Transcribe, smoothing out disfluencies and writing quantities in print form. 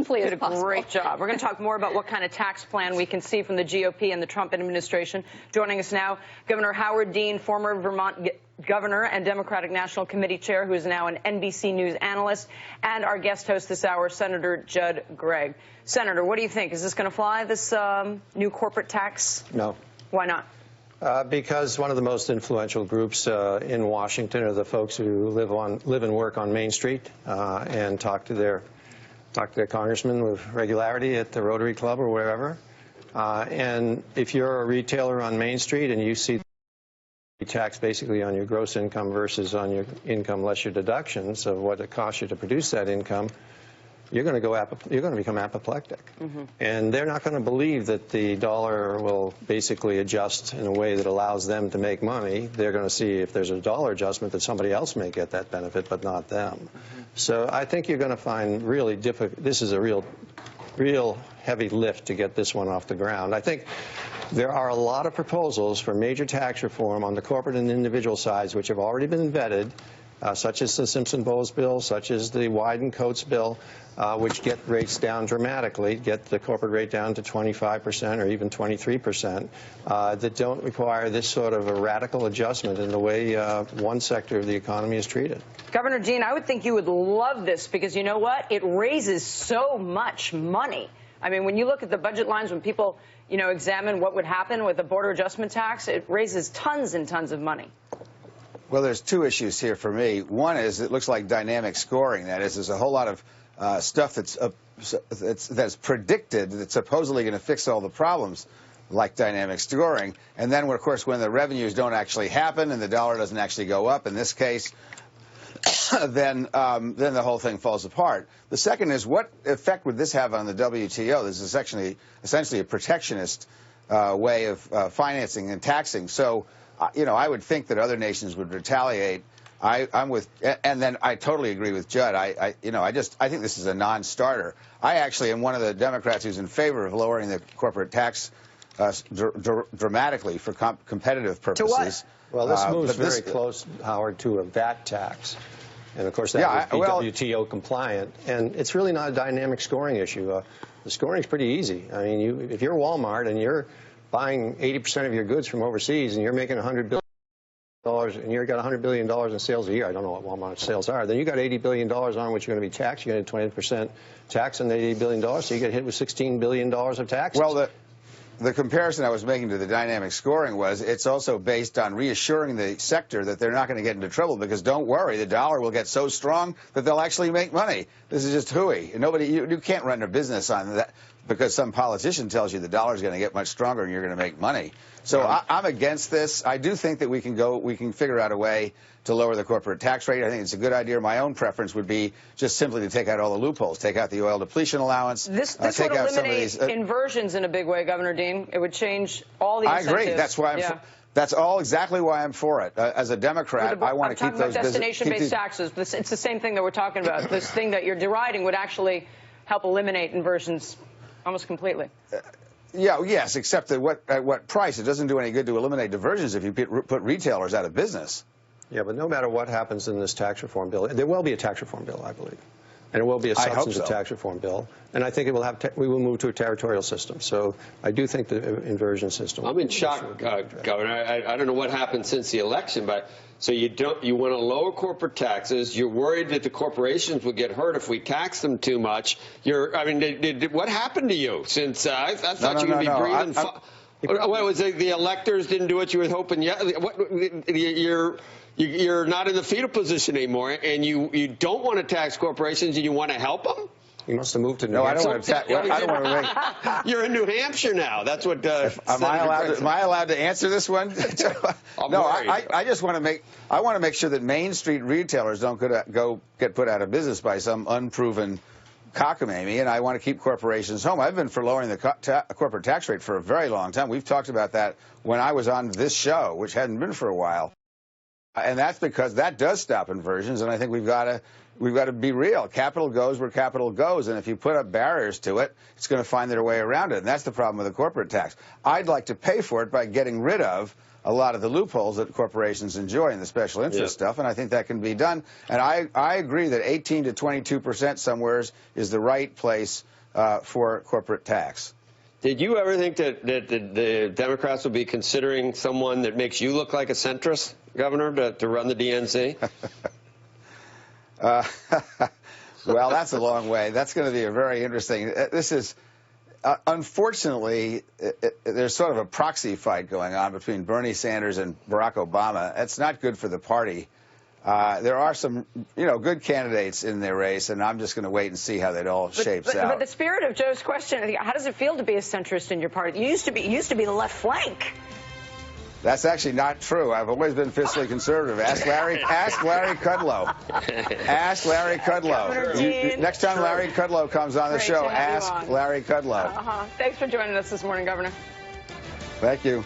simply as possible. Great job. We're going to talk more about what kind of tax plan we can see from the GOP and the Trump administration. Joining us now, Governor Howard Dean, former Vermont governor and Democratic National Committee chair, who is now an NBC News analyst, and our guest host this hour, Senator Judd Gregg. Senator, what do you think? Is this going to fly, this new corporate tax? No. Why not? Because one of the most influential groups in Washington are the folks who live and work on Main Street and talk to their congressmen with regularity at the Rotary Club or wherever. And if you're a retailer on Main Street and you see tax basically on your gross income versus on your income less your deductions of what it costs you to produce that income, you're going to become apoplectic. And they're not going to believe that the dollar will basically adjust in a way that allows them to make money. They're going to see if there's a dollar adjustment that somebody else may get that benefit, but not them. So I think you're going to find really difficult. This is a real heavy lift to get this one off the ground. I think there are a lot of proposals for major tax reform on the corporate and individual sides which have already been vetted, such as the Simpson-Bowles bill, such as the Wyden-Coates bill, which get rates down dramatically, get the corporate rate down to 25% or even 23%, that don't require this sort of a radical adjustment in the way one sector of the economy is treated. Governor Dean, I would think you would love this because you know what? It raises so much money. I mean, when you look at the budget lines, when people, examine what would happen with the border adjustment tax, it raises tons and tons of money. Well, there's two issues here for me. One is it looks like dynamic scoring. That is, there's a whole lot of stuff that's predicted that's supposedly going to fix all the problems, like dynamic scoring. And then, of course, when the revenues don't actually happen and the dollar doesn't actually go up, in this case, then the whole thing falls apart. The second is, what effect would this have on the WTO? This is essentially a protectionist way of financing and taxing. So, I would think that other nations would retaliate. And then I totally agree with Judd. I think this is a non-starter. I actually am one of the Democrats who's in favor of lowering the corporate tax dramatically for competitive purposes. To what? Well, this moves very close, Howard, to a VAT tax. And, of course, that would be WTO compliant. And it's really not a dynamic scoring issue. The scoring is pretty easy. I mean, if you're Walmart and you're buying 80% of your goods from overseas and you're making $100 billion and you've got $100 billion in sales a year, I don't know what Walmart's sales are, then you got $80 billion on which you're going to be taxed. You're going to get 20% tax on the $80 billion, so you get hit with $16 billion of taxes. Well, the comparison I was making to the dynamic scoring was it's also based on reassuring the sector that they're not going to get into trouble because don't worry, the dollar will get so strong that they'll actually make money. This is just hooey. You can't run a business on that because some politician tells you the dollar's going to get much stronger and you're going to make money. So I'm against this. I do think that we can figure out a way to lower the corporate tax rate. I think it's a good idea. My own preference would be just simply to take out all the loopholes, take out the oil depletion allowance. This would eliminate inversions in a big way, Governor Dean. It would change all the incentives. I agree. That's why that's all exactly why I'm for it. As a Democrat, I want to keep those destination-based taxes. It's the same thing that we're talking about. This thing that you're deriding would actually help eliminate inversions almost completely. Yes, except at what price? It doesn't do any good to eliminate diversions if you put retailers out of business. Yeah, but no matter what happens in this tax reform bill, there will be a tax reform bill, I believe. And it will be a substantive tax reform bill. And I think it will we will move to a territorial system. So I do think the inversion system. I'm in shock, Governor. I don't know what happened since the election, but so you want to lower corporate taxes. You're worried that the corporations will get hurt if we tax them too much. What happened to you since I thought you were going to be breathing? What was it? The electors didn't do what you were hoping. You're not in the fetal position anymore, and you don't want to tax corporations, and you want to help them? You must have moved to New Hampshire. I don't want to You're in New Hampshire now. That's what. Am I allowed to answer this one? No, I just want to make sure that Main Street retailers don't get put out of business by some unproven cockamamie, and I want to keep corporations home. I've been for lowering the corporate tax rate for a very long time. We've talked about that when I was on this show, which hadn't been for a while. And that's because that does stop inversions, and I think we've got to be real. Capital goes where capital goes, and if you put up barriers to it, it's going to find their way around it, and that's the problem with the corporate tax. I'd like to pay for it by getting rid of a lot of the loopholes that corporations enjoy in the special interest stuff, and I think that can be done. And I agree that 18 to 22% somewheres is the right place for corporate tax. Did you ever think that the Democrats would be considering someone that makes you look like a centrist, Governor, to run the DNC? Well, that's a long way. That's going to be a very interesting. This is, unfortunately, there's sort of a proxy fight going on between Bernie Sanders and Barack Obama. That's not good for the party. There are some, good candidates in their race, and I'm just going to wait and see how that all shapes out. But the spirit of Joe's question, how does it feel to be a centrist in your party? You used to be the left flank. That's actually not true. I've always been fiscally conservative. Ask Larry Kudlow. Ask Larry Kudlow. Next time Larry Kudlow comes on the show, ask Larry Kudlow. Thanks for joining us this morning, Governor. Thank you.